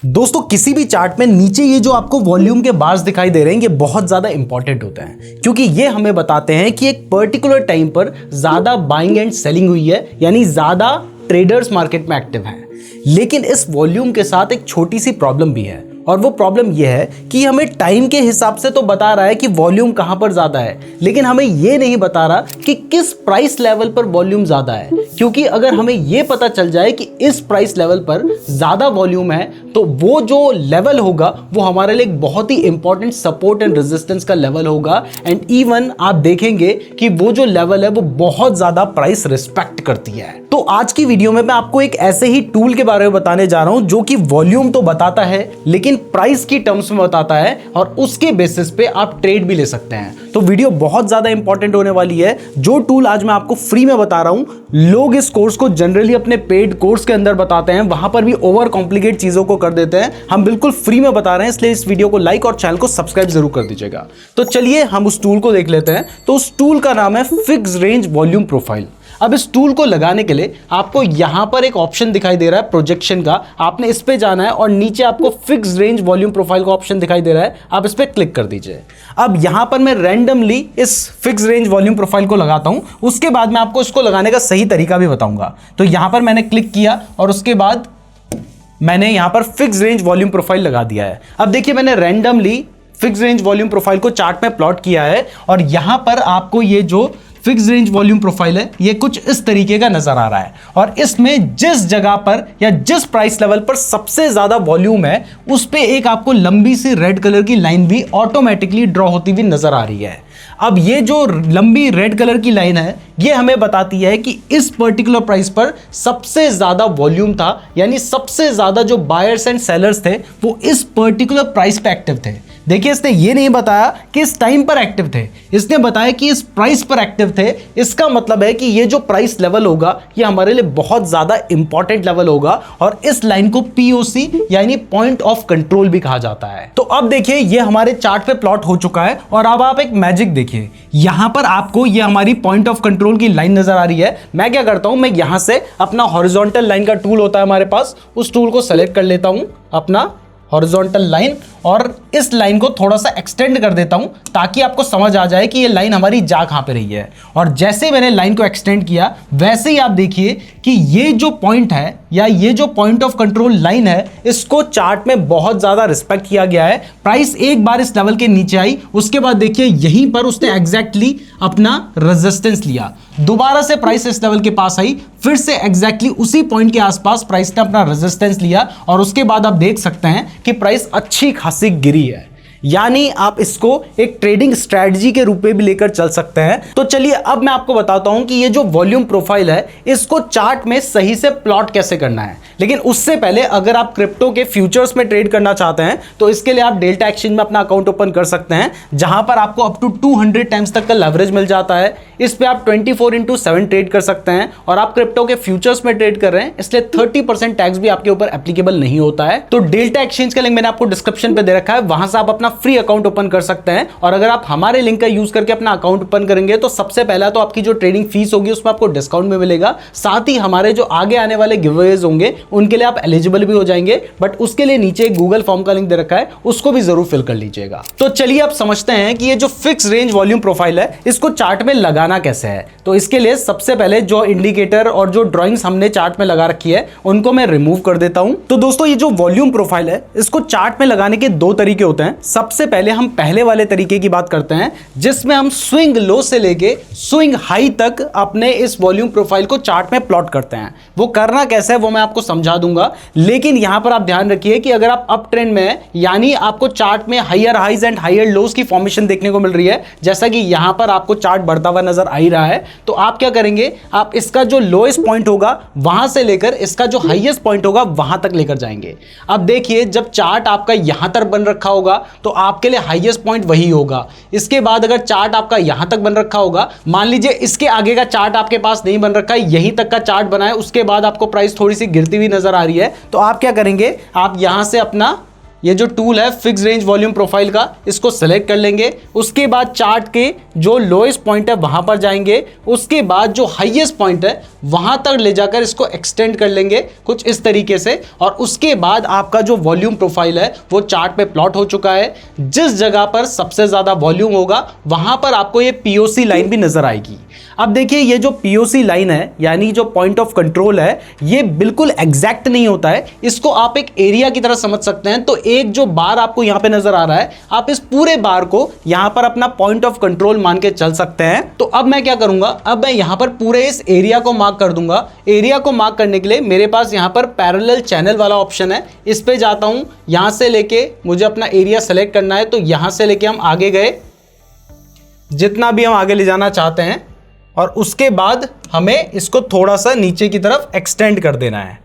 दोस्तों किसी भी चार्ट में नीचे ये जो आपको वॉल्यूम के बार्स दिखाई दे रहे हैं ये बहुत ज्यादा इंपॉर्टेंट होते हैं क्योंकि ये हमें बताते हैं कि एक पर्टिकुलर टाइम पर ज्यादा बाइंग एंड सेलिंग हुई है, यानी ज्यादा ट्रेडर्स मार्केट में एक्टिव हैं। लेकिन इस वॉल्यूम के साथ एक छोटी सी प्रॉब्लम भी है और वो प्रॉब्लम ये है कि हमें टाइम के हिसाब से तो बता रहा है कि वॉल्यूम कहां पर ज्यादा है, लेकिन हमें ये नहीं बता रहा कि किस प्राइस लेवल पर वॉल्यूम ज्यादा है। क्योंकि अगर हमें ये पता चल जाए कि इस प्राइस लेवल पर ज्यादा वॉल्यूम है तो वो जो लेवल होगा वो हमारे लिए एक बहुत ही इंपॉर्टेंट सपोर्ट एंड रेजिस्टेंस का लेवल होगा। एंड इवन आप देखेंगे कि वो जो लेवल है वो बहुत ज्यादा प्राइस रिस्पेक्ट करती है। तो आज की वीडियो में मैं आपको एक ऐसे ही टूल के बारे में बताने जा रहा हूं जो कि वॉल्यूम तो बताता है लेकिन प्राइस की टर्म्स में बताता है और उसके बेसिस पे आप ट्रेड भी ले सकते हैं। तो वीडियो बहुत ज्यादा इंपॉर्टेंट होने वाली है। जो टूल आज मैं आपको फ्री में बता रहा हूं, लोग इस कोर्स को जनरली अपने पेड कोर्स के अंदर बताते हैं, वहां पर भी ओवर कॉम्प्लिकेट चीजों को कर देते हैं। हम बिल्कुल फ्री में बता रहे हैं, इसलिए इस वीडियो को लाइक और चैनल को सब्सक्राइब जरूर कर दीजिएगा। तो चलिए हम उस टूल को देख लेते हैं। तो उस टूल का नाम है फिक्स रेंज वॉल्यूम प्रोफाइल। अब इस टूल को लगाने के लिए आपको यहां पर एक ऑप्शन दिखाई दे रहा है प्रोजेक्शन का, आपने इस पे जाना है और नीचे आपको फिक्स रेंज वॉल्यूम प्रोफाइल का ऑप्शन दिखाई दे रहा है, आप इस पे क्लिक कर दीजिए। अब यहां पर मैं रैंडमली इस फिक्स रेंज वॉल्यूम प्रोफाइल को लगाता हूं, उसके बाद मैं आपको इसको लगाने का सही तरीका भी बताऊंगा। तो यहां पर मैंने क्लिक किया और उसके बाद मैंने यहां पर फिक्स रेंज वॉल्यूम प्रोफाइल लगा दिया है। अब देखिए मैंने randomly fix range volume profile को चार्ट में प्लॉट किया है और यहां पर आपको ये जो फिक्स रेंज वॉल्यूम प्रोफाइल है ये कुछ इस तरीके का नजर आ रहा है और इसमें जिस जगह पर या जिस प्राइस लेवल पर सबसे ज्यादा वॉल्यूम है उस पे एक आपको लंबी सी रेड कलर की लाइन भी ऑटोमेटिकली ड्रॉ होती हुई नजर आ रही है। अब ये जो लंबी रेड कलर की लाइन है ये हमें बताती है कि इस पर्टिकुलर प्राइस पर सबसे ज्यादा वॉल्यूम था, यानी सबसे ज्यादा जो बायर्स एंड सेलर्स थे वो इस पर्टिकुलर प्राइस पे एक्टिव थे। देखिए इसने ये नहीं बताया कि इस टाइम पर एक्टिव थे, इसने बताया कि इस प्राइस पर एक्टिव थे। इसका मतलब है कि ये जो प्राइस लेवल होगा ये हमारे लिए बहुत ज्यादा इंपॉर्टेंट लेवल होगा और इस लाइन को पीओसी यानी पॉइंट ऑफ कंट्रोल भी कहा जाता है। तो अब देखिए ये हमारे चार्ट पे प्लॉट हो चुका है और अब आप एक मैजिक देखिए, यहां पर आपको ये हमारी पॉइंट ऑफ कंट्रोल की लाइन नजर आ रही है। मैं क्या करता हूं, मैं यहां से अपना हॉरिजॉन्टल लाइन का टूल होता है हमारे पास, उस टूल को सेलेक्ट कर लेता हूं, अपना हॉरिजॉन्टल लाइन, और इस लाइन को थोड़ा सा एक्सटेंड कर देता हूं ताकि आपको समझ आ जाए कि ये लाइन हमारी जा कहां पे रही है। और जैसे मैंने लाइन को एक्सटेंड किया वैसे ही आप देखिए कि ये जो पॉइंट है या ये जो पॉइंट ऑफ कंट्रोल लाइन है इसको चार्ट में बहुत ज्यादा रिस्पेक्ट किया गया है। प्राइस एक बार इस लेवल के नीचे आई, उसके बाद देखिए यहीं पर उसने एग्जैक्टली अपना रेजिस्टेंस लिया, दोबारा से प्राइस इस लेवल के पास आई, फिर से एग्जैक्टली उसी पॉइंट के आसपास प्राइस ने अपना रेजिस्टेंस लिया और उसके बाद आप देख सकते हैं कि प्राइस अच्छी खासी गिरी है। यानी आप इसको एक ट्रेडिंग स्ट्रेटजी के रूप में भी लेकर चल सकते हैं। तो चलिए अब मैं आपको बताता हूं कि ये जो वॉल्यूम प्रोफाइल है इसको चार्ट में सही से प्लॉट कैसे करना है। लेकिन उससे पहले अगर आप क्रिप्टो के फ्यूचर्स में ट्रेड करना चाहते हैं तो इसके लिए आप डेल्टा एक्सचेंज में अपना अकाउंट ओपन कर सकते हैं, जहां पर आपको अप टू 200 टाइम्स तक का लेवरेज मिल जाता है। इस पे आप 24/7 ट्रेड कर सकते हैं और आप क्रिप्टो के फ्यूचर्स में ट्रेड कर रहे हैं इसलिए 30% टैक्स भी आपके ऊपर एप्लीकेबल नहीं होता है। तो डेल्टा एक्सचेंज का लिंक मैंने आपको डिस्क्रिप्शन पे दे रखा है, वहां से आप अपना फ्री अकाउंट ओपन कर सकते हैं। और अगर आप हमारे लिंक का यूज करके अपना अकाउंट ओपन करेंगे तो सबसे पहला तो आपकी जो ट्रेडिंग फीस होगी उसमें आपको डिस्काउंट में मिलेगा, साथ ही हमारे जो आगे आने वाले गिवअवेज होंगे उनके लिए आप एलिजिबल भी हो जाएंगे। बट उसके लिए नीचे एक गूगल फॉर्म का लिंक दे रखा है, उसको भी जरूर फिल कर लीजिएगा। तो चलिए आप समझते हैं कि ये जो फिक्स रेंज वॉल्यूम प्रोफाइल है इसको चार्ट में लगाना कैसे है। तो इसके लिए सबसे पहले जो इंडिकेटर और जो ड्रॉइंग्स हमने चार्ट में लगा रखी है उनको मैं रिमूव कर देता हूं। तो दोस्तों ये जो वॉल्यूम प्रोफाइल है इसको चार्ट में लगाने के दो तरीके होते हैं। सबसे पहले हम पहले वाले तरीके की बात करते हैं जिसमें हम स्विंग लो से लेके स्विंग हाई तक अपने इस वॉल्यूम प्रोफाइल को चार्ट में प्लॉट करते हैं। वो करना कैसे है वो मैं आपको समझा दूंगा, लेकिन यहां पर आप ध्यान रखिए कि अगर आप अप ट्रेंड में हैं यानी आपको चार्ट में higher highs and higher lows की फॉर्मेशन देखने को मिल रही है, जैसा कि यहां पर आपको चार्ट बढ़ता हुआ नजर आ ही रहा है, तो आप क्या करेंगे, आप इसका जो लोएस्ट पॉइंट होगा वहां से लेकर इसका जो हाईएस्ट पॉइंट होगा वहां तक लेकर जाएंगे। अब देखिए जब चार्ट आपका यहां तक बन रखा होगा तो आपके लिए हाईएस्ट पॉइंट वही होगा। इसके बाद अगर चार्ट आपका यहां तक बन रखा होगा, मान लीजिए इसके आगे का चार्ट आपके पास नहीं बन रखा है, यहीं तक का चार्ट बना है, उसके बाद आपको प्राइस थोड़ी सी गिरती हुई नजर आ रही है, तो आप क्या करेंगे, आप यहां से अपना ये जो टूल है फिक्स रेंज वॉल्यूम प्रोफाइल का, इसको सेलेक्ट कर लेंगे। उसके बाद चार्ट के जो लोएस्ट पॉइंट है वहां पर जाएंगे, उसके बाद जो हाईएस्ट पॉइंट है वहां तक ले जाकर इसको एक्सटेंड कर लेंगे कुछ इस तरीके से, और उसके बाद आपका जो वॉल्यूम प्रोफाइल है वो चार्ट पे प्लॉट हो चुका है। जिस जगह पर सबसे ज्यादा वॉल्यूम होगा वहां पर आपको ये पीओसी लाइन भी नजर आएगी। अब देखिए ये जो पीओसी लाइन है यानी जो पॉइंट ऑफ कंट्रोल है, ये बिल्कुल एग्जैक्ट नहीं होता है, इसको आप एक एरिया की तरह समझ सकते हैं। तो एक जो बार आपको यहां पे नजर आ रहा है, आप इस पूरे बार को यहां पर अपना पॉइंट ऑफ कंट्रोल मान के चल सकते हैं। तो अब मैं क्या करूंगा, अब मैं यहां पर पूरे इस एरिया को मार्क कर दूंगा। एरिया को मार्क करने के लिए मेरे पास यहां पर पैरेलल चैनल वाला ऑप्शन है, इस पे जाता हूं। यहां से लेके मुझे अपना एरिया सेलेक्ट करना है, तो यहां से लेके हम आगे गए जितना भी हम आगे ले जाना चाहते हैं, और उसके बाद हमें इसको थोड़ा सा नीचे की तरफ एक्सटेंड कर देना है।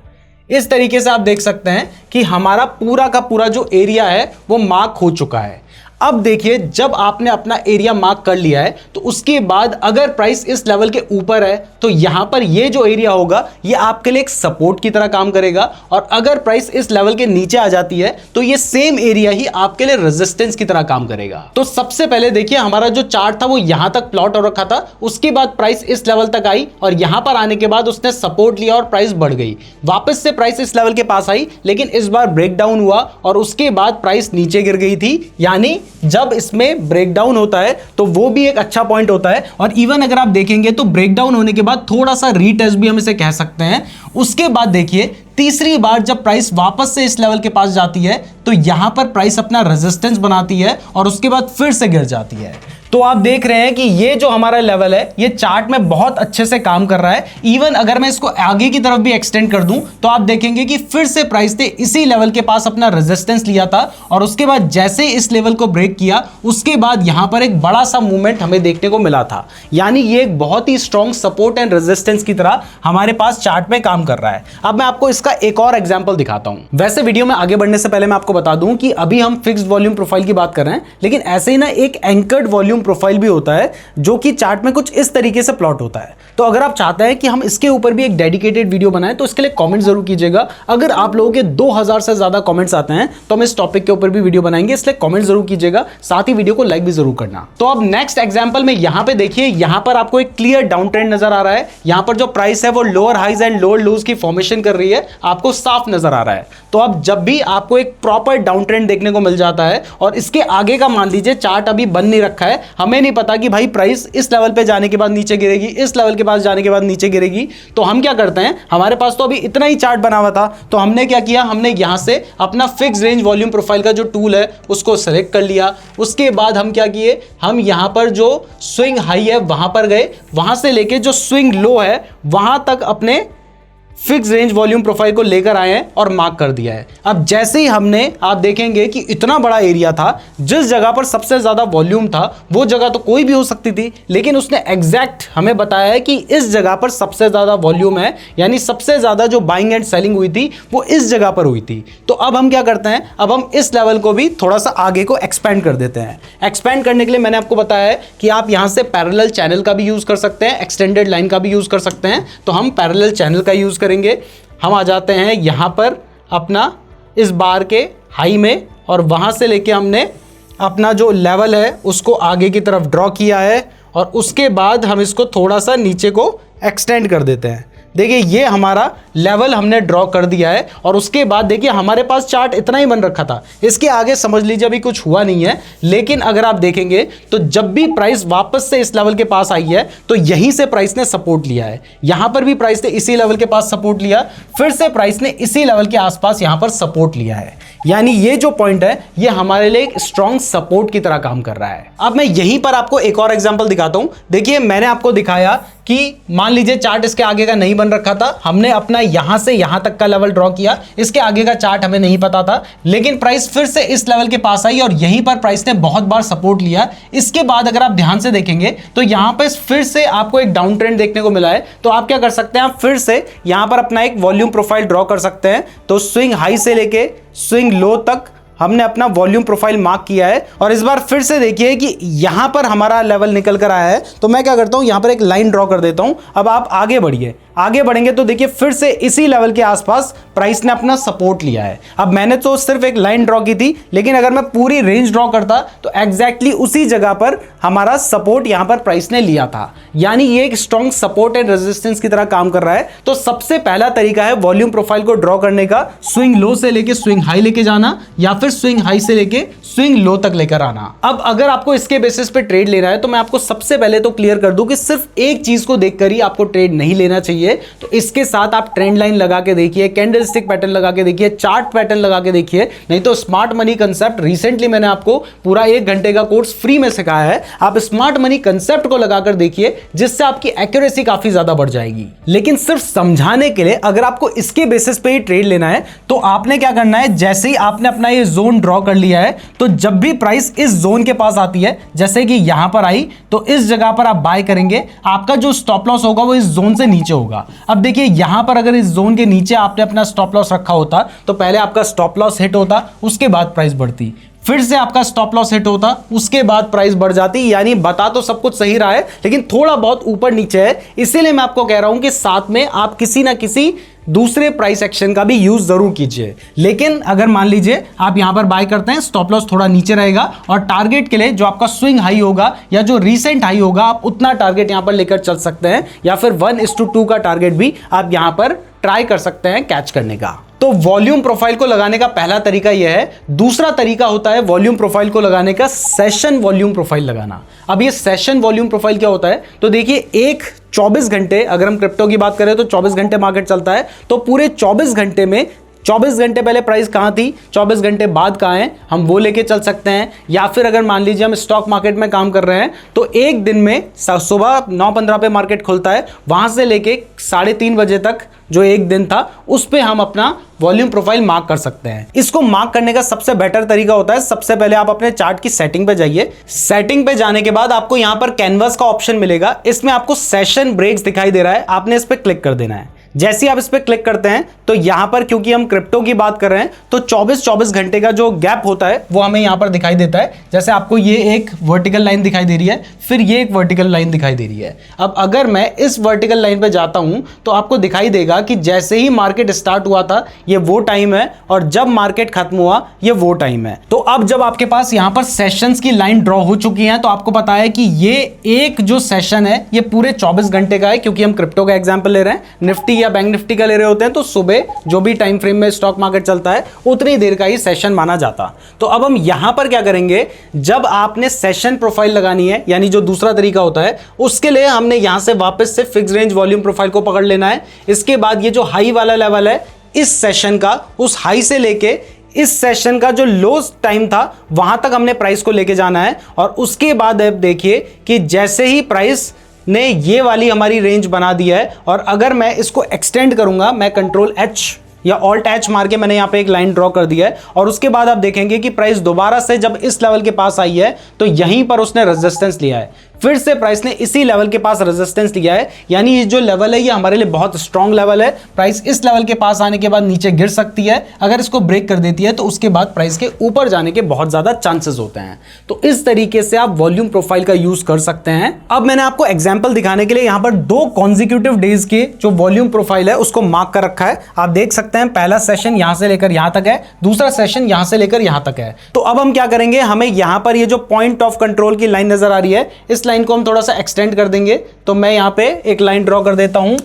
इस तरीके से आप देख सकते हैं कि हमारा पूरा का पूरा जो एरिया है वो मार्क हो चुका है। अब देखिए जब आपने अपना एरिया मार्क कर लिया है तो उसके बाद अगर प्राइस इस लेवल के ऊपर है तो यहां पर ये जो एरिया होगा ये आपके लिए एक सपोर्ट की तरह काम करेगा, और अगर प्राइस इस लेवल के नीचे आ जाती है तो ये सेम एरिया ही आपके लिए रेजिस्टेंस की तरह काम करेगा। तो सबसे पहले देखिए हमारा जो चार्ट था वो यहां तक प्लॉट हो रखा था, उसके बाद प्राइस इस लेवल तक आई और यहां पर आने के बाद उसने सपोर्ट लिया और प्राइस बढ़ गई। वापस से प्राइस इस लेवल के पास आई, लेकिन इस बार ब्रेकडाउन हुआ और उसके बाद प्राइस नीचे गिर गई थी। यानी जब इसमें ब्रेकडाउन होता है तो वो भी एक अच्छा पॉइंट होता है, और इवन अगर आप देखेंगे तो ब्रेकडाउन होने के बाद थोड़ा सा रीटेस्ट भी हम इसे कह सकते हैं। उसके बाद देखिए तीसरी बार जब प्राइस वापस से इस लेवल के पास जाती है तो यहां पर प्राइस अपना रेजिस्टेंस बनाती है और उसके बाद फिर से गिर जाती है। तो आप देख रहे हैं कि ये जो हमारा लेवल है ये चार्ट में बहुत अच्छे से काम कर रहा है। इवन अगर मैं इसको आगे की तरफ भी एक्सटेंड कर दूं तो आप देखेंगे कि फिर से प्राइस ने इसी लेवल के पास अपना रेजिस्टेंस लिया था, और उसके बाद जैसे इस लेवल को ब्रेक किया उसके बाद यहां पर एक बड़ा सा मूवमेंट हमें देखने को मिला था। यानी ये एक बहुत ही स्ट्रॉन्ग सपोर्ट एंड रेजिस्टेंस की तरह हमारे पास चार्ट में काम कर रहा है। अब मैं आपको इसका एक और एग्जाम्पल दिखाता हूं। वैसे वीडियो में आगे बढ़ने से पहले मैं आपको बता दूं कि अभी हम फिक्स्ड वॉल्यूम प्रोफाइल की बात कर रहे हैं, लेकिन ऐसे ही ना एक एंकर्ड वॉल्यूम प्रोफाइल भी होता है जो कि चार्ट में कुछ इस तरीके से प्लॉट होता है। तो अगर आप चाहते हैं कि हम इसके ऊपर भी एक डेडिकेटेड वीडियो बनाएं तो इसके लिए कमेंट जरूर कीजिएगा। अगर आप लोगों के 2000 से ज्यादा कमेंट्स आते हैं तो हम इस टॉपिक के ऊपर भी वीडियो बनाएंगे, इसलिए कमेंट जरूर कीजिएगा, साथ ही वीडियो को लाइक भी जरूर करना। तो अब नेक्स्ट एग्जांपल में यहां पे देखिए, यहां पर आपको एक क्लियर डाउन ट्रेंड नजर आ रहा है। यहां पर जो प्राइस है वो lower highs and lower lows की फॉर्मेशन कर रही है, आपको साफ नजर आ रहा है। तो अब जब भी आपको एक प्रॉपर डाउन ट्रेंड देखने को मिल जाता है और इसके आगे का मान लीजिए चार्ट अभी बन नहीं रखा है, हमें नहीं पता कि भाई प्राइस इस लेवल पे जाने के बाद नीचे गिरेगी, इस लेवल के पास जाने के बाद नीचे गिरेगी, तो हम क्या करते हैं, हमारे पास तो अभी इतना ही चार्ट बना हुआ था, तो हमने क्या किया, हमने यहां से अपना फिक्स रेंज वॉल्यूम प्रोफाइल का जो टूल है उसको सेलेक्ट कर लिया। उसके बाद हम क्या किए, हम यहां पर जो स्विंग हाई है वहां पर गए, वहां से लेके जो स्विंग लो है वहां तक अपने फिक्स रेंज वॉल्यूम प्रोफाइल को लेकर आए हैं और मार्क कर दिया है। अब जैसे ही हमने, आप देखेंगे कि इतना बड़ा एरिया था, जिस जगह पर सबसे ज्यादा वॉल्यूम था वो जगह तो कोई भी हो सकती थी, लेकिन उसने एग्जैक्ट हमें बताया है कि इस जगह पर सबसे ज्यादा वॉल्यूम है, यानी सबसे ज्यादा जो बाइंग एंड सेलिंग हुई थी वो इस जगह पर हुई थी। तो अब हम क्या करते हैं, अब हम इस लेवल को भी थोड़ा सा आगे को एक्सपेंड कर देते हैं। एक्सपेंड करने के लिए मैंने आपको बताया है कि आप यहां से पैरेलल चैनल का भी यूज कर सकते हैं, एक्सटेंडेड लाइन का भी यूज कर सकते हैं। तो हम पैरेलल चैनल का यूज करेंगे। हम आ जाते हैं यहां पर अपना इस बार के हाई में, और वहां से लेके हमने अपना जो लेवल है उसको आगे की तरफ ड्रॉ किया है, और उसके बाद हम इसको थोड़ा सा नीचे को एक्सटेंड कर देते हैं। देखिए ये हमारा लेवल हमने ड्रॉ कर दिया है, और उसके बाद देखिए हमारे पास चार्ट इतना ही बन रखा था, इसके आगे समझ लीजिए अभी कुछ हुआ नहीं है। लेकिन अगर आप देखेंगे तो जब भी प्राइस वापस से इस लेवल के पास आई है तो यहीं से प्राइस ने सपोर्ट लिया है, यहां पर भी प्राइस ने इसी लेवल के पास सपोर्ट लिया, फिर से प्राइस ने इसी लेवल के आसपास यहां पर सपोर्ट लिया है। यानी ये जो पॉइंट है ये हमारे लिए एक स्ट्रॉन्ग सपोर्ट की तरह काम कर रहा है। अब मैं यहीं पर आपको एक और एग्जांपल दिखाता हूं। देखिए मैंने आपको दिखाया कि मान लीजिए चार्ट इसके आगे का नहीं बन रखा था, हमने अपना यहां से यहां तक का लेवल ड्रॉ किया, इसके आगे का चार्ट हमें नहीं पता था, लेकिन प्राइस फिर से इस लेवल के पास आई और यहीं पर प्राइस ने बहुत बार सपोर्ट लिया। इसके बाद अगर आप ध्यान से देखेंगे तो यहां पर फिर से आपको एक डाउन ट्रेंड देखने को मिला है। तो आप क्या कर सकते हैं, आप फिर से यहां पर अपना एक वॉल्यूम प्रोफाइल ड्रॉ कर सकते हैं। तो स्विंग हाई से लेके स्विंग लो तक हमने अपना वॉल्यूम प्रोफाइल मार्क किया है, और इस बार फिर से देखिए कि यहां पर हमारा लेवल निकल कर आया है। तो मैं क्या करता हूं, यहां पर एक लाइन ड्रॉ कर देता हूं। अब आप आगे बढ़िए, आगे बढ़ेंगे तो देखिए फिर से इसी लेवल के आसपास प्राइस ने अपना सपोर्ट लिया है। अब मैंने तो सिर्फ एक लाइन ड्रॉ की थी, लेकिन अगर मैं पूरी रेंज ड्रॉ करता तो एग्जैक्टली उसी जगह पर हमारा सपोर्ट यहां पर प्राइस ने लिया था, यानी ये एक स्ट्रॉन्ग सपोर्ट एंड रेजिस्टेंस की तरह काम कर रहा है। तो सबसे पहला तरीका है वॉल्यूम प्रोफाइल को ड्रॉ करने का, स्विंग लो से लेके स्विंग हाई लेके जाना या फिर स्विंग हाई से लेके स्विंग लो तक लेकर आना। अब अगर आपको इसके बेसिस पे ट्रेड लेना है तो मैं आपको सबसे पहले तो क्लियर कर दूं कि सिर्फ एक चीज को देखकर ही आपको ट्रेड नहीं लेना चाहिए। तो इसके साथ आप ट्रेंड लाइन लगा के देखिए, कैंडलस्टिक पैटर्न लगा के देखिए, चार्ट पैटर्न लगा के देखिए, नहीं तो स्मार्ट मनी कंसेप्ट रिसेंटली मैंने आपको पूरा 1 घंटे का कोर्स फ्री में सिखाया है, आप स्मार्ट मनी कंसेप्ट को लगाकर देखिए, जिससे आपकी एक्यूरेसी काफी ज्यादा बढ़ जाएगी। लेकिन सिर्फ समझाने के लिए अगर आपको इसके बेसिस पे ही ट्रेड लेना है तो आपने क्या करना है, जैसे ही आपने अपना ये जोन ड्रॉ कर लिया है तो जब भी प्राइस इस जोन के पास आती है, जैसे कि यहां पर आई, तो इस जगह पर आप बाय करेंगे। आपका जो स्टॉप लॉस होगा वो इस जोन से नीचे होगा। अब देखिए यहां पर अगर इस जोन के नीचे आपने अपना स्टॉप लॉस रखा होता तो पहले आपका स्टॉप लॉस हिट होता, उसके बाद प्राइस बढ़ती, फिर से आपका स्टॉप लॉस हिट होता, उसके बाद प्राइस बढ़ जाती। यानी बता तो सब कुछ सही रहा है, लेकिन थोड़ा बहुत ऊपर नीचे है। इसीलिए मैं आपको कह रहा हूं कि साथ में आप किसी ना किसी दूसरे प्राइस एक्शन का भी यूज जरूर कीजिए। लेकिन अगर मान लीजिए आप यहां पर बाय करते हैं, स्टॉप लॉस थोड़ा नीचे रहेगा और टारगेट के लिए जो आपका स्विंग हाई होगा या जो रीसेंट हाई होगा, आप उतना टारगेट यहां पर लेकर चल सकते हैं, या फिर 1:2 का टारगेट भी आप यहां पर ट्राई कर सकते हैं कैच करने का। तो वॉल्यूम प्रोफाइल को लगाने का पहला तरीका यह है। दूसरा तरीका होता है वॉल्यूम प्रोफाइल को लगाने का सेशन वॉल्यूम प्रोफाइल लगाना। अब ये सेशन वॉल्यूम प्रोफाइल क्या होता है, तो देखिए एक 24 घंटे, अगर हम क्रिप्टो की बात करें तो 24 घंटे मार्केट चलता है, तो पूरे 24 घंटे में 24 घंटे पहले प्राइस कहां थी, 24 घंटे बाद कहां है, हम वो लेके चल सकते हैं। या फिर अगर मान लीजिए हम स्टॉक मार्केट में काम कर रहे हैं तो एक दिन में सुबह 9:15 पे मार्केट खुलता है, वहां से लेके 3:30 बजे तक जो एक दिन था उस पे हम अपना वॉल्यूम प्रोफाइल मार्क कर सकते हैं। इसको मार्क करने का सबसे बेटर तरीका होता है, सबसे पहले आप अपने चार्ट की सेटिंग पे जाइए। सेटिंग पे जाने के बाद आपको यहां पर कैनवस का ऑप्शन मिलेगा, इसमें आपको सेशन ब्रेक्स दिखाई दे रहा है, आपने इस पे क्लिक कर देना है। जैसे ही आप इस पे क्लिक करते हैं तो यहां पर, क्योंकि हम क्रिप्टो की बात कर रहे हैं, तो 24 घंटे का जो गैप होता है वो हमें यहां पर दिखाई देता है। जैसे आपको ये एक वर्टिकल लाइन दिखाई दे रही है, फिर ये एक वर्टिकल लाइन दिखाई दे रही है। अब अगर मैं इस वर्टिकल लाइन पे जाता हूं तो आपको दिखाई देगा कि जैसे ही मार्केट स्टार्ट हुआ था ये वो टाइम है, और जब मार्केट खत्म हुआ ये वो टाइम है। तो अब जब आपके पास यहां पर सेशंस की लाइन ड्रॉ हो चुकी है, तो आपको पता है कि ये एक जो सेशन है ये पूरे 24 घंटे का है। क्योंकि हम क्रिप्टो का एग्जाम्पल ले रहे हैं, निफ्टी या बैंक निफ्टी का ले रहे होते हैं, तो सुबह जो भी टाइम फ्रेम में स्टॉक मार्केट चलता है उतनी देर का ही सेशन माना जाता। तो अब हम यहां पर क्या करेंगे, जब आपने सेशन प्रोफाइल लगानी है, यानी जो दूसरा तरीका होता है, उसके लिए हमने यहां से वापस से फिक्स रेंज वॉल्यूम प्रोफाइल को पकड़ लेना है। इसके बाद ये जो हाई वाला लेवल है इस सेशन का, उस हाई से लेके इस सेशन का जो लो टाइम था वहां तक हमने प्राइस को लेके जाना है। और उसके बाद अब देखिए कि जैसे ही प्राइस ने ये वाली हमारी रेंज बना दी है, और अगर मैं इसको एक्सटेंड करूंगा, मैं कंट्रोल H या ऑल्ट H मार के मैंने यहां पे एक लाइन ड्रॉ कर दिया है, और उसके बाद आप देखेंगे कि प्राइस दोबारा से जब इस लेवल के पास आई है तो यहीं पर उसने रेजिस्टेंस लिया है, फिर से प्राइस ने इसी लेवल के पास रेजिस्टेंस लिया है। यानी ये जो लेवल है ये हमारे लिए बहुत स्ट्रांग लेवल है। प्राइस इस लेवल के पास आने के बाद नीचे गिर सकती है, अगर इसको ब्रेक कर देती है तो उसके बाद प्राइस के ऊपर जाने के बहुत ज्यादा चांसेस होते हैं। तो इस तरीके से आप वॉल्यूम प्रोफाइल का यूज कर सकते हैं। अब मैंने आपको एग्जाम्पल दिखाने के लिए यहां पर 2 कॉन्जिक्यूटिव डेज के जो वॉल्यूम प्रोफाइल है उसको मार्क कर रखा है। आप देख सकते हैं पहला सेशन यहां से लेकर यहां तक है, दूसरा सेशन यहां से लेकर यहां तक है। तो अब हम क्या करेंगे, हमें यहां पर ये जो पॉइंट ऑफ कंट्रोल की लाइन नजर आ रही है, इस लाइन को हम थोड़ा सा एक्सटेंड कर देंगे। तो मैं यहां पे एक लाइन ड्रॉ कर देता हूं,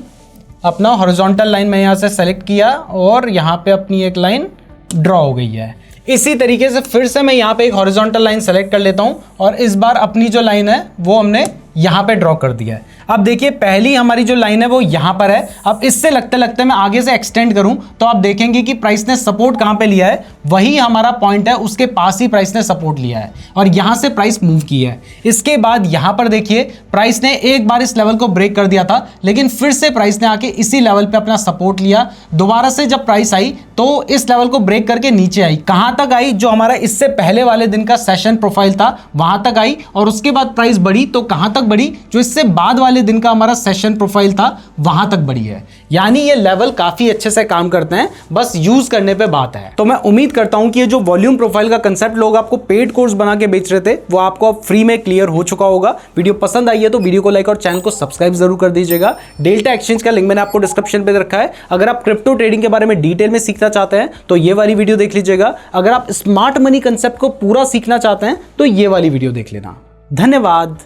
अपना हॉरिजॉन्टल लाइन मैं यहां से सेलेक्ट किया और यहां पे अपनी एक लाइन ड्रॉ हो गई है। इसी तरीके से फिर से मैं यहां पे एक हॉरिजॉन्टल लाइन सेलेक्ट कर लेता हूं और इस बार अपनी जो लाइन है वो हमने यहां पे ड्रॉ कर दिया है। अब देखिए पहली हमारी जो लाइन है वो यहां पर है। अब इससे लगते लगते मैं आगे से एक्सटेंड करूं तो आप देखेंगे कि प्राइस ने सपोर्ट कहां पे लिया है, वही हमारा पॉइंट है, उसके पास ही प्राइस ने सपोर्ट लिया है और यहां से प्राइस मूव की है। इसके बाद यहां पर देखिए प्राइस ने एक बार इस लेवल को ब्रेक कर दिया था, लेकिन फिर से प्राइस ने आके इसी लेवल पे अपना सपोर्ट लिया। दोबारा से जब प्राइस आई तो इस लेवल को ब्रेक करके नीचे आई। कहां तक आई, जो हमारा इससे पहले वाले दिन का सेशन प्रोफाइल था वहां तक आई और उसके बाद प्राइस बढ़ी तो कहां तक बढ़ी जो इससे बाद वाले दिन का हमारा सेशन प्रोफाइल था वहां तक बढ़ी है। यानी ये लेवल काफी अच्छे से काम करते हैं, बस यूज करने पे बात है। तो मैं उम्मीद करता हूं कि ये जो वॉल्यूम प्रोफाइल का कंसेप्ट लोग आपको पेड कोर्स बना के बेच रहे थे वो आपको अब फ्री में क्लियर हो चुका होगा। वीडियो पसंद आई है तो वीडियो को लाइक और चैनल को सब्सक्राइब जरूर कर दीजिएगा। डेल्टा एक्सचेंज का लिंक मैंने आपको डिस्क्रिप्शन पे रखा है। अगर आप क्रिप्टो ट्रेडिंग के बारे में डिटेल में सीखना चाहते हैं तो ये वाली वीडियो देख लीजिएगा। अगर आप स्मार्ट मनी कंसेप्ट को पूरा सीखना चाहते हैं तो ये वाली वीडियो देख लेना। धन्यवाद।